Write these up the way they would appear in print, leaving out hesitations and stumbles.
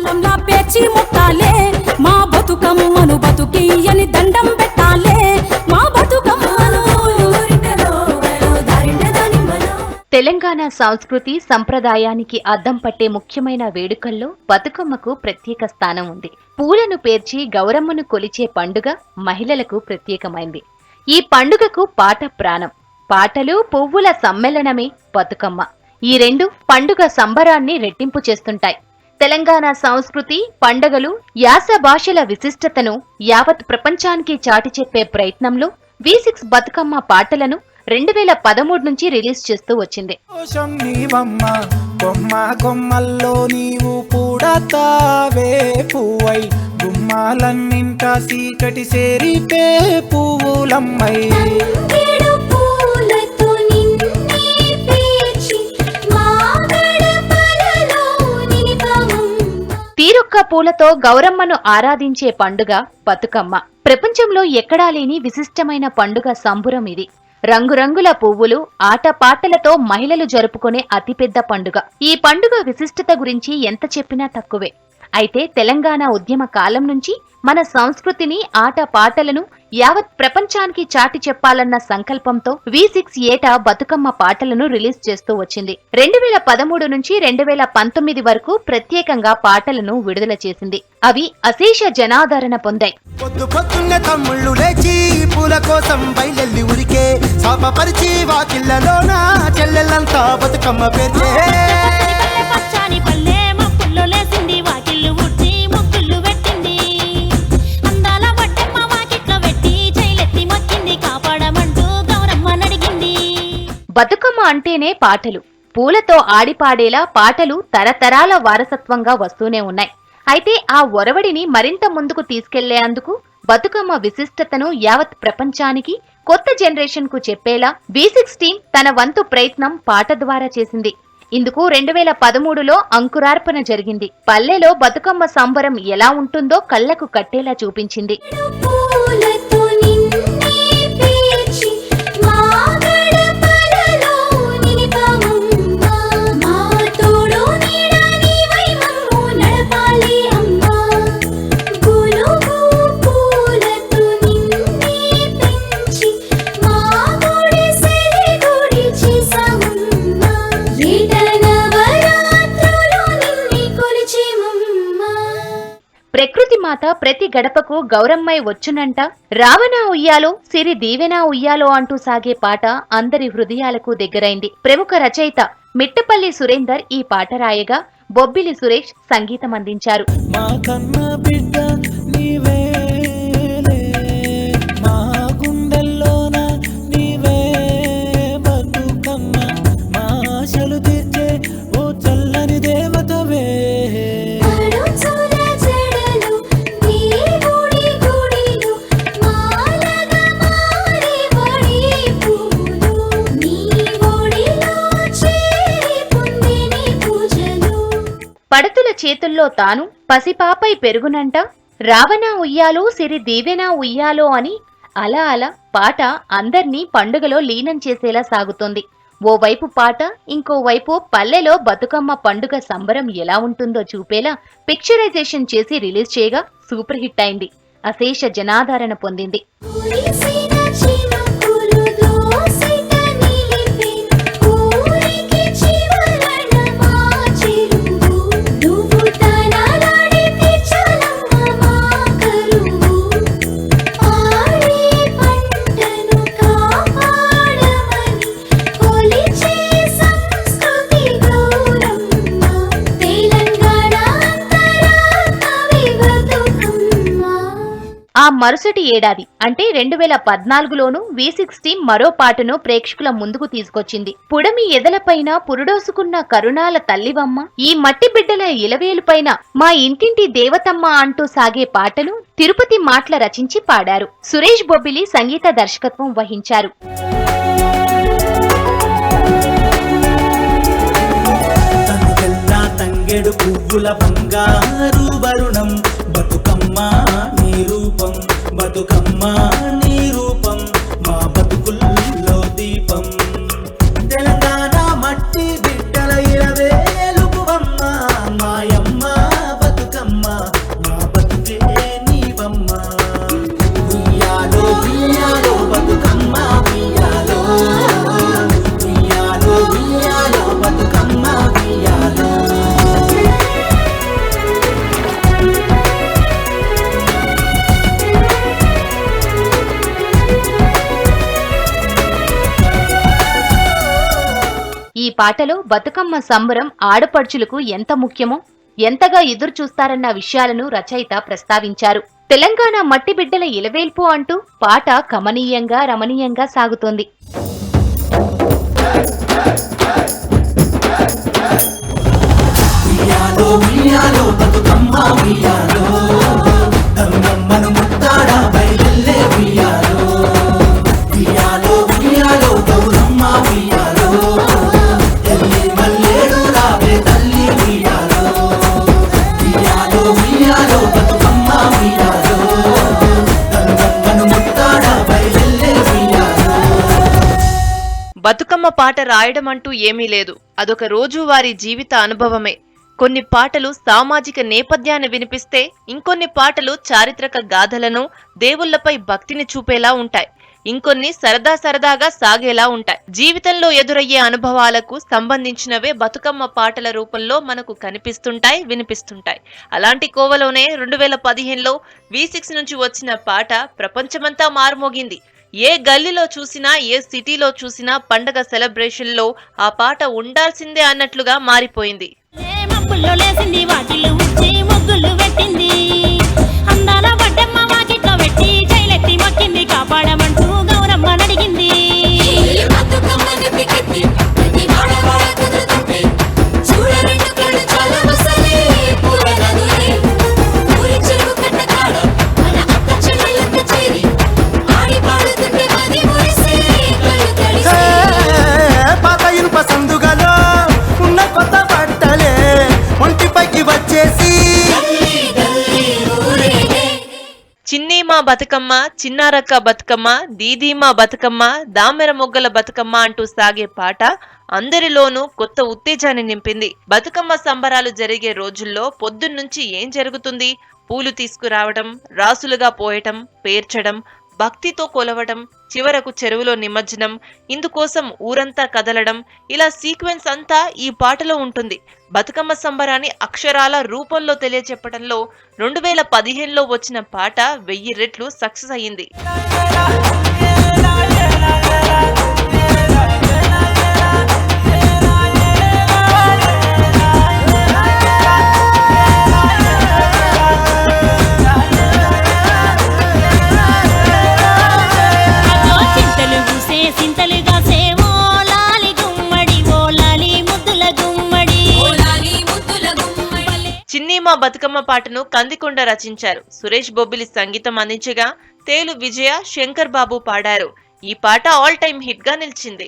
కాలంలా పేచి ముట్టాలే మా బతుకమ్మను బతుకియని దండం పెట్టాలే మా బతుకమ్మను తెలంగాణ సంస్కృతి సంప్రదాయానికి అద్దం పట్టే ముఖ్యమైన వేడుకల్లో బతుకమ్మకు ప్రత్యేక స్థానం ఉంది. పూలను పేర్చి గౌరమ్మను కొలిచే పండుగ మహిళలకు ప్రత్యేకమైంది. ఈ పండుగకు పాట ప్రాణం. పాటలు పువ్వుల సమ్మేళనమే బతుకమ్మ. ఈ రెండు పండుగ సంబరాన్ని రెట్టింపు చేస్తుంటాయి. తెలంగాణ సంస్కృతి, పండుగలు, యాస భాషల విశిష్టతను యావత్ ప్రపంచానికి చాటి చెప్పే ప్రయత్నంలో V6 బతుకమ్మ పాటలను 2013 నుంచి రిలీజ్ చేస్తూ వచ్చింది. తీరొక్క పూలతో గౌరమ్మను ఆరాధించే పండుగ బతుకమ్మ. ప్రపంచంలో ఎక్కడా లేని విశిష్టమైన పండుగ సంబురం ఇది. రంగురంగుల పువ్వులు, ఆటపాటలతో మహిళలు జరుపుకునే అతిపెద్ద పండుగ. ఈ పండుగ విశిష్టత గురించి ఎంత చెప్పినా తక్కువే. అయితే తెలంగాణ ఉద్యమ కాలం నుంచి మన సంస్కృతిని, ఆటపాటలను యావత్ ప్రపంచానికి చాటి చెప్పాలన్న సంకల్పంతో V6 ఏటా బతుకమ్మ పాటలను రిలీజ్ చేస్తూ వచ్చింది. 2013 నుంచి 2019 వరకు ప్రత్యేకంగా పాటలను విడుదల చేసింది. అవి అశేష జనాదరణ పొందాయి. తమ్ముళ్ళు లేచి పూల కోసం బయలెల్లి ఉరికే సాపపరిచి వాకిళ్ళలోన చెల్లెళ్ళంతా బతుకమ్మ పేర్చే బతుకమ్మ అంటేనే పాటలు. పూలతో ఆడిపాడేలా పాటలు తరతరాల వారసత్వంగా వస్తూనే ఉన్నాయి. అయితే ఆ ఒరవడిని మరింత ముందుకు తీసుకెళ్లేందుకు బతుకమ్మ విశిష్టతను యావత్ ప్రపంచానికి, కొత్త జనరేషన్ కు చెప్పేలా V6 టీం తన వంతు ప్రయత్నం పాట ద్వారా చేసింది. ఇందుకు 2013లో అంకురార్పణ జరిగింది. పల్లెలో బతుకమ్మ సంబరం ఎలా ఉంటుందో కళ్లకు కట్టేలా చూపించింది. ప్రకృతి మాత ప్రతి గడపకు గౌరమ్మై వచ్చునంట, రావణ ఉయ్యాలో సిరి దీవెన ఉయ్యాలో అంటూ సాగే పాట అందరి హృదయాలకు దగ్గరైంది. ప్రముఖ రచయిత మిట్టపల్లి సురేందర్ ఈ పాట రాయగా బొబ్బిలి సురేష్ సంగీతం అందించారు. పడతుల చేతుల్లో తాను పసిపాపై పెరుగునంట, రావణ ఉయ్యాలో సిరి దీవెన ఉయ్యాలో అని అలా అలా పాట అందర్నీ పండుగలో లీనం చేసేలా సాగుతోంది. ఓవైపు పాట, ఇంకోవైపు పల్లెలో బతుకమ్మ పండుగ సంబరం ఎలా ఉంటుందో చూపేలా పిక్చరైజేషన్ చేసి రిలీజ్ చేయగా సూపర్ హిట్ అయింది. అశేష జనాదరణ పొందింది. ఆ మరుసటి ఏడాది అంటే 2014లోనూ V6 టీం మరో పాటను ప్రేక్షకుల ముందుకు తీసుకొచ్చింది. పుడమి ఎదలపైన పురుడోసుకున్న కరుణాల తల్లివమ్మ, ఈ మట్టి బిడ్డల ఇలవేలుపైన మా ఇంటింటి దేవతమ్మ అంటూ సాగే పాటను తిరుపతి మాట్ల రచించి పాడారు. సురేష్ బొబ్బిలి సంగీత దర్శకత్వం వహించారు. పువ్వుల బంగారు వరుణం బతుకమ్మ నీ రూపం, బతుకమ్మ నీ రూపం, మా బతుకుల్లో దీపం. తెలంగాణ మట్టి బిడ్డల ఇరవేలుపువమ్మ మాయమ్మ బతుకమ్మ. పాటలో బతుకమ్మ సంబరం ఆడపడుచులకు ఎంత ముఖ్యమో, ఎంతగా ఎదురు చూస్తారన్న విషయాలను రచయిత ప్రస్తావించారు. తెలంగాణ మట్టి బిడ్డల ఇలవేల్పు అంటూ పాట కమనీయంగా రమణీయంగా సాగుతోంది. బతుకమ్మ పాట రాయడం అంటూ ఏమీ లేదు. అదొక రోజువారీ జీవిత అనుభవమే. కొన్ని పాటలు సామాజిక నేపథ్యాన్ని వినిపిస్తే, ఇంకొన్ని పాటలు చారిత్రక గాథలను, దేవుళ్లపై భక్తిని చూపేలా ఉంటాయి. ఇంకొన్ని సరదాగా సాగేలా ఉంటాయి. జీవితంలో ఎదురయ్యే అనుభవాలకు సంబంధించినవే బతుకమ్మ పాటల రూపంలో మనకు కనిపిస్తుంటాయి, వినిపిస్తుంటాయి. అలాంటి కోవలోనే 2015లో V6 నుంచి వచ్చిన పాట ప్రపంచమంతా మారుమోగింది. ఏ గల్లీలో చూసినా, ఏ సిటీలో చూసినా పండగ సెలబ్రేషన్ లో ఆ పాట ఉండాల్సిందే అన్నట్లుగా మారిపోయింది. కాపాడమంటూ గౌరమ్మ నడిగింది. పాత ఇనుప సందుగలో ఉన్న కొత్త బట్టలే ఒంటిపైకి వచ్చేసి చిన్ని మా బతుకమ్మ, చిన్నారక్క బతుకమ్మ, దీదీమా బతుకమ్మ, దామెర మొగ్గల బతుకమ్మ అంటూ సాగే పాట అందరిలోనూ కొత్త ఉత్తేజాన్ని నింపింది. బతుకమ్మ సంబరాలు జరిగే రోజుల్లో పొద్దున్నుంచి ఏం జరుగుతుంది? పూలు తీసుకురావడం, రాసులుగా పోయటం, పేర్చడం, భక్తితో కొలవడం, చివరకు చెరువులో నిమజ్జనం, ఇందుకోసం ఊరంతా కదలడం, ఇలా సీక్వెన్స్ అంతా ఈ పాటలో ఉంటుంది. బతుకమ్మ సంబరాన్ని అక్షరాల రూపంలో తెలియచెప్పడంలో 2015లో వచ్చిన పాట 1000 రెట్లు సక్సెస్ అయ్యింది. చిన్నీమా బతుకమ్మ పాటను కందికొండ రచించారు. సురేష్ బొబ్బిలి సంగీతం అందించగా తేలు విజయ, శంకర్ బాబు పాడారు. ఈ పాట ఆల్ టైమ్ హిట్ గా నిలిచింది.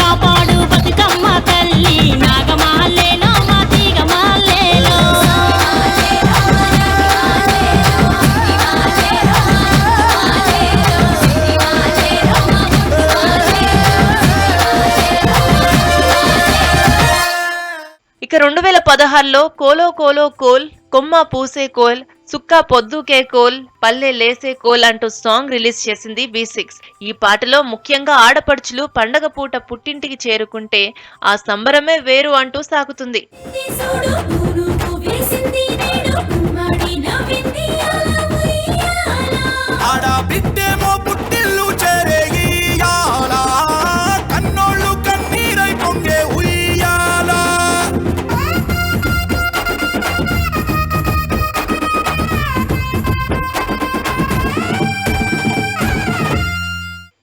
కాపాడు బతుకమ్మ తల్లి నాగమహల్లేలో మా తీగ మహల్లేలో. ఇక 2016లో కోలో కోలో కోల్, కొమ్మ పూసే కోల్, సుక్కా పొద్దుకే కోల్, పల్లె లేసే కోల్ అంటూ సాంగ్ రిలీజ్ చేసింది V6. ఈ పాటలో ముఖ్యంగా ఆడపడుచులు పండగ పూట పుట్టింటికి చేరుకుంటే ఆ సంబరమే వేరు అంటూ సాగుతుంది.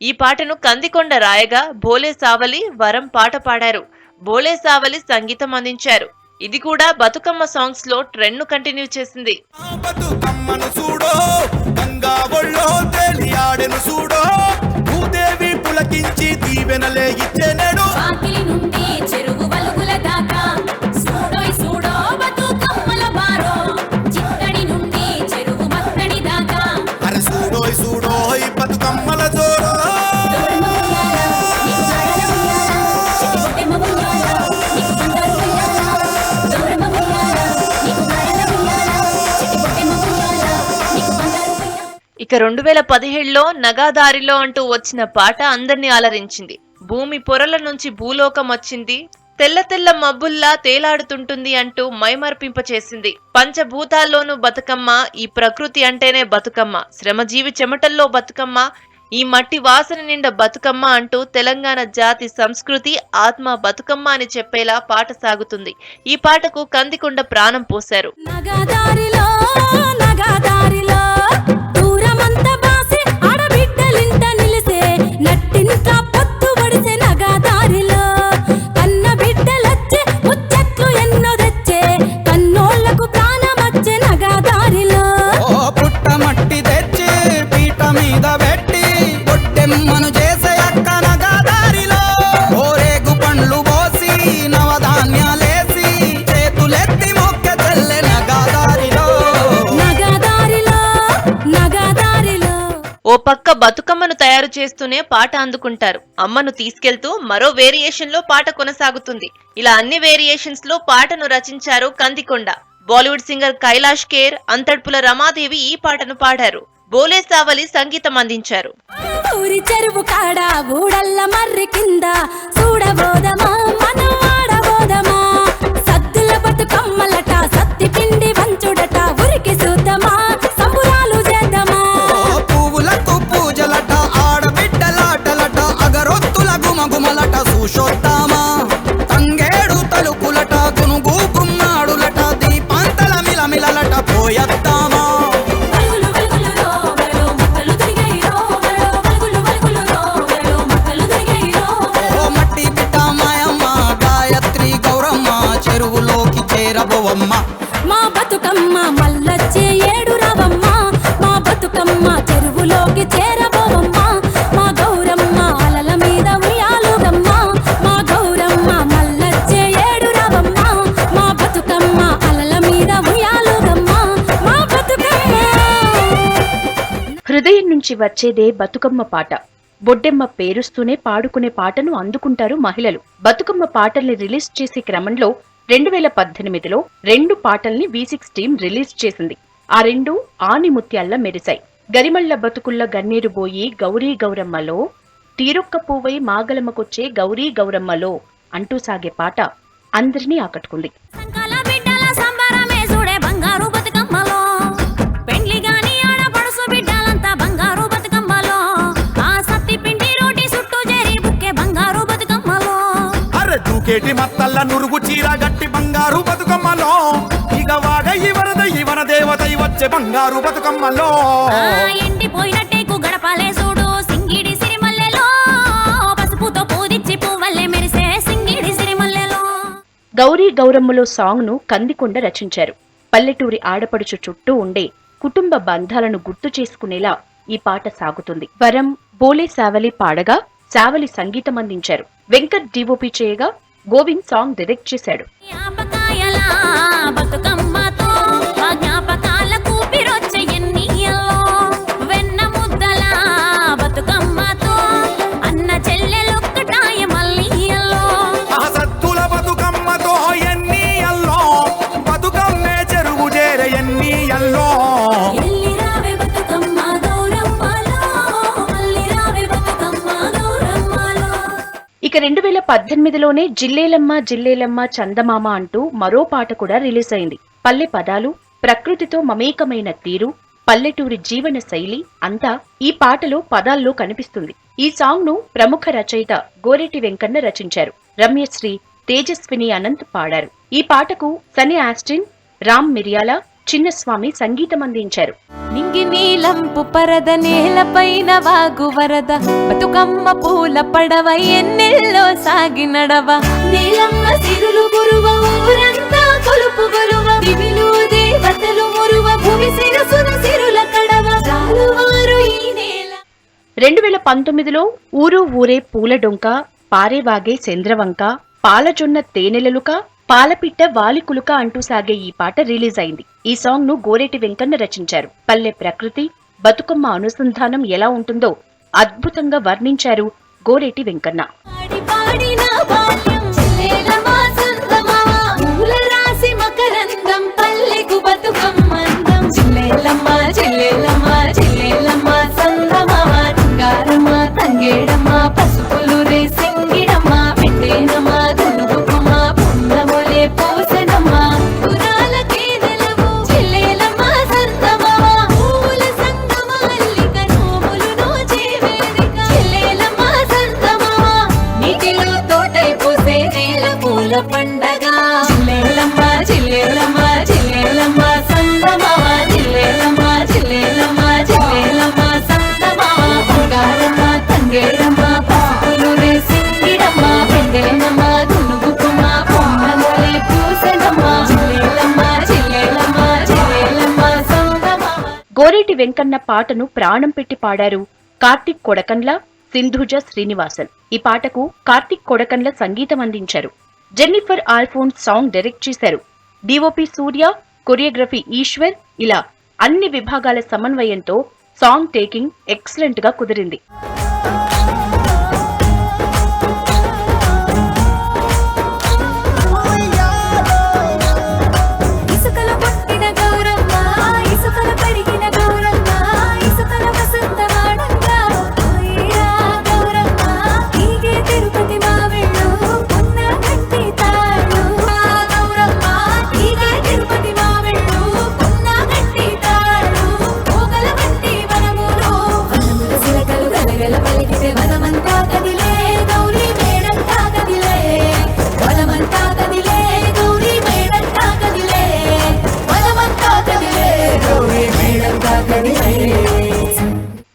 ఈ పాటను కందికొండ రాయగా భోలే సావలి వరం పాట పాడారు. భోలే సావలి సంగీతం అందించారు. ఇది కూడా బతుకమ్మ సాంగ్స్ లో ట్రెండ్ ను కంటిన్యూ చేసింది. ఇక 2017లో నగాదారిలో అంటూ వచ్చిన పాట అందరినీ అలరించింది. భూమి పొరల నుంచి భూలోకం వచ్చింది, తెల్ల తెల్ల మబ్బుల్లా తేలాడుతుంటుంది అంటూ మైమర్పింపచేసింది. పంచభూతాల్లోనూ బతుకమ్మ, ఈ ప్రకృతి అంటేనే బతుకమ్మ, శ్రమజీవి చెమటల్లో బతుకమ్మ, ఈ మట్టి వాసన నిండా బతుకమ్మ అంటూ తెలంగాణ జాతి సంస్కృతి ఆత్మ బతుకమ్మ అని చెప్పేలా పాట సాగుతుంది. ఈ పాటకు కందికొండ ప్రాణం పోశారు. నగదారిలో నగదారిలో దూరమంత బాసే ఆడబిడ్డలింట నిలిసే నట్టింట పొత్తు వడిసే నగదారిలో కన్న బిడ్డలొచ్చే ముచ్చట్లు ఎన్నో తెచ్చే కన్నోళ్లకు ప్రాణమచ్చే నగదారిలో పుట్టమట్టి తెచ్చి పీట మీద పెట్టి పొట్టెమ్మను చేసే అక్క నగదారిలో ఓరేగు పండ్లు పోసి నవధాన్యాలేసి చేతులెత్తి మొక్క చెల్లె నగదారిలో నగదారిలో నగదారిలో. ఓ పక్క బతుకమ్మను తయారు చేస్తూనే పాట అందుకుంటారు. అమ్మను తీసుకెళ్తూ మరో వేరియేషన్ లో పాట కొనసాగుతుంది. ఇలా అన్ని వేరియేషన్స్ లో పాటను రచించారు కందికొండ. బాలీవుడ్ సింగర్ కైలాష్ ఖేర్, అంతడ్పుల రమాదేవి ఈ పాటను పాడారు. బోలే సావలి సంగీతం అందించారు. ఊరి చెరువు కాడ ఊడల్ల మర్రి కింద చూడబోదమా మనం ఆడబోదమా సద్దుల బతుకమ్మలట సత్తి పిండి వంచుడట ఉరికి చూద్దామా సంబురాలు చేద్దామా పువ్వులకు పూజలట ఆడబిడ్డలాటలట అగరొత్తుల గుమగుమలట చూసొద్దామా తంగేడు తలుపులట గునుగు గుమ్మాడులట దీపాంతల మిలమిలలట పోయొద్దామా వలుగులు వలుగులు రో వలో మక్కలు తిరిగాయి రో వలో వలుగులు వలుగులు రో వలో మక్కలు తిరిగాయి రో ఓ మట్టి బిడ్డ మాయమ్మ గాయత్రి గౌరమ్మ చెరువులోకి చేరబోవమ్మ మా బతుకమ్మ మల్లచ్చే ఏడు రావమ్మ మా బతుకమ్మ చెరువులోకి చేరబోవమ్మ మా గౌరమ్మ అలల మీద ఉయ్యాలుగమ్మ మా గౌరమ్మ మల్లచ్చే ఏడు రావమ్మ మా బతుకమ్మ అలల మీద ఉయ్యాలుగమ్మ మా బతుకమ్మ. హృదయం నుంచి వచ్చేదే బతుకమ్మ పాట. బొడ్డెమ్మ పేరుస్తూనే పాడుకునే పాటను అందుకుంటారు మహిళలు. బతుకమ్మ పాటల్ని రిలీజ్ చేసే క్రమంలో 2018లో 2 పాటల్ని V6 టీం రిలీజ్ చేసింది. ఆ 2 ఆనిముత్యాల్లా మెరిశాయి. గరిమళ్ళ బతుకుల్ల గన్నేరు బోయి గౌరీ గౌరమ్మలో, తీరొక్క పువ్వై మాగలమ్మకొచ్చే గౌరీ గౌరమ్మలో అంటూ సాగే పాట అందరినీ ఆకట్టుకుంది. సంకల బిడ్డల సంబరమే చూడే బంగారు బతుకమ్మలో పెండ్లి గాని ఆడపడుసు బిడ్డలంతా బంగారు బతుకమ్మలో ఆ సత్తి పిండి రోటి చుట్టూ చేరి బుక్కే బంగారు బతుకమ్మలో అరే దూకేటి మత్తల్ల నురుగు చీర గట్టి బంగారు బతుకమ్మలో ఇక వాగ ఇవన దేవతై వచ్చే బంగారు బతుకమ్మలో ఆ ఎండిపోయినట్టేకు గడపాలే చూడు సింగిడి సిరిమల్లెలో పసుపుతో పూదిచ్చి పువ్వల్లే మెరిసే సింగిడి సిరిమల్లెలో. గౌరీ గౌరమ్మలో సాంగ్ ను కందికొండ రచించారు. పల్లెటూరి ఆడపడుచు చుట్టూ ఉండే కుటుంబ బంధాలను గుర్తు చేసుకునేలా ఈ పాట సాగుతుంది. వరం బోలే సావలి పాడగా సావలి సంగీతం అందించారు. వెంకట్ డిఓపి చేయగా గోవింద్ సాంగ్ డైరెక్ట్ చేశాడు. జ్ఞాపకాయల బతుకమ్మతో ఆ జ్ఞాపకాల కూపిరొచ్చే ఎన్నియల్లో వెన్న ముద్దల బతుకమ్మతో అన్న చెల్లెలొక్కటాయ మల్లియల్లో ఆ సత్తుల బతుకమ్మతో ఎన్ని అల్లో బతుకమ్మే చెరువు చేర ఎన్ని అల్లో ఎల్లి రావే బతుకమ్మ గౌరమ్మలో మల్లి రావే బతుకమ్మ గౌరమ్మలో. ఇక 2018లోనే జిల్లేలమ్మ జిల్లేలమ్మ చందమామ అంటూ మరో పాట కూడా రిలీజ్ అయింది. పల్లె పదాలు, ప్రకృతితో మమేకమైన తీరు, పల్లెటూరి జీవన శైలి అంతా ఈ పాటలో పదాల్లో కనిపిస్తుంది. ఈ సాంగ్ ను ప్రముఖ రచయిత గోరెటి వెంకన్న రచించారు. రమ్యశ్రీ, తేజస్విని అనంత్ పాడారు. ఈ పాటకు సని ఆస్టిన్, రామ్ మిరియాల, చిన్నస్వామి సంగీతం అందించారు. నింగి నీలంపు పరద నేలపైన వాగు వరద బతుకమ్మ పూల పడవ ఎన్నెల్లో సాగి నడవ నీలమ్మ సిరులు గురువ ఊరంతా కొలుపు గురువ దివిలు దేవతలు మురువ భూమి శిరసున సిరుల కడవ చాలువారు ఈ నేల. 2019లో ఊరు ఊరే పూల డొంక, పారేవాగే చంద్రవంక, పాలజొన్న తేనెలలుక, పాలపిట్ట వాలికులుక అంటూ సాగే ఈ పాట రిలీజ్ అయింది. ఈ సాంగ్ ను గోరెటి వెంకన్న రచించారు. పల్లె ప్రకృతి, బతుకమ్మ అనుసంధానం ఎలా ఉంటుందో అద్భుతంగా వర్ణించారు గోరెటి వెంకన్న. పాడి పాడిన బాల్యం చెల్లెలమ్మ చందమామ పూల రాసి మకరందం పల్లెకు బతుకమ్మందం చెల్లెలమ్మ చెల్లెలమ్మ చెల్లెలమ్మ చందమామ తుంగారమ్మ తంగేడమ్మ పసుపులు రే సింగిడమ్మ పెట్టేనమ్మ దులుగుకుమ్మ కోనేటి వెంకన్న పాటను ప్రాణం పెట్టి పాడారు కార్తిక్ కొడకన్ల, సింధుజ శ్రీనివాసన్. ఈ పాటకు కార్తిక్ కొడకన్ల సంగీతం అందించారు. జెన్నిఫర్ ఆల్ఫోన్స్ సాంగ్ డైరెక్ట్ చేశారు. డిఓపి సూర్య, కొరియోగ్రఫీ ఈశ్వర్, ఇలా అన్ని విభాగాల సమన్వయంతో సాంగ్ టేకింగ్ ఎక్సలెంట్ గా కుదిరింది.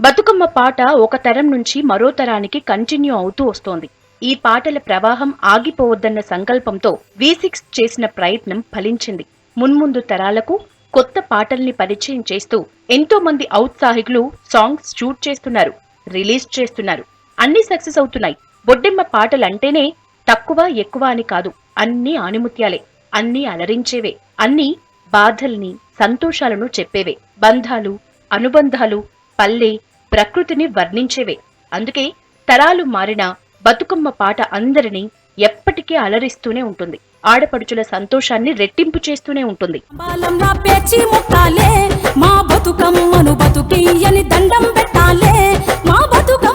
బతుకమ్మ పాట ఒక తరం నుంచి మరో తరానికి కంటిన్యూ అవుతూ వస్తోంది. ఈ పాటల ప్రవాహం ఆగిపోవద్దన్న సంకల్పంతో V6 చేసిన ప్రయత్నం ఫలించింది. మున్ముందు తరాలకు కొత్త పాటల్ని పరిచయం చేస్తూ ఎంతో మంది ఔత్సాహికులు సాంగ్స్ షూట్ చేస్తున్నారు, రిలీజ్ చేస్తున్నారు. అన్ని సక్సెస్ అవుతున్నాయి. బొడ్డెమ్మ పాటలంటేనే తక్కువ ఎక్కువ అని కాదు, అన్ని ఆణిముత్యాలే, అన్ని అలరించేవే, అన్ని బాధల్ని సంతోషాలను చెప్పేవే, బంధాలు అనుబంధాలు పల్లె ప్రకృతిని వర్ణించేవే. అందుకే తరాలు మారినా బతుకమ్మ పాట అందరినీ ఎప్పటికీ అలరిస్తూనే ఉంటుంది. ఆడపడుచుల సంతోషాన్ని రెట్టింపు చేస్తూనే ఉంటుంది. బాలంలా పేచి ముట్టాలే మా బతుకమ్మను బతుకియని దండం పెట్టాలే మా బతుక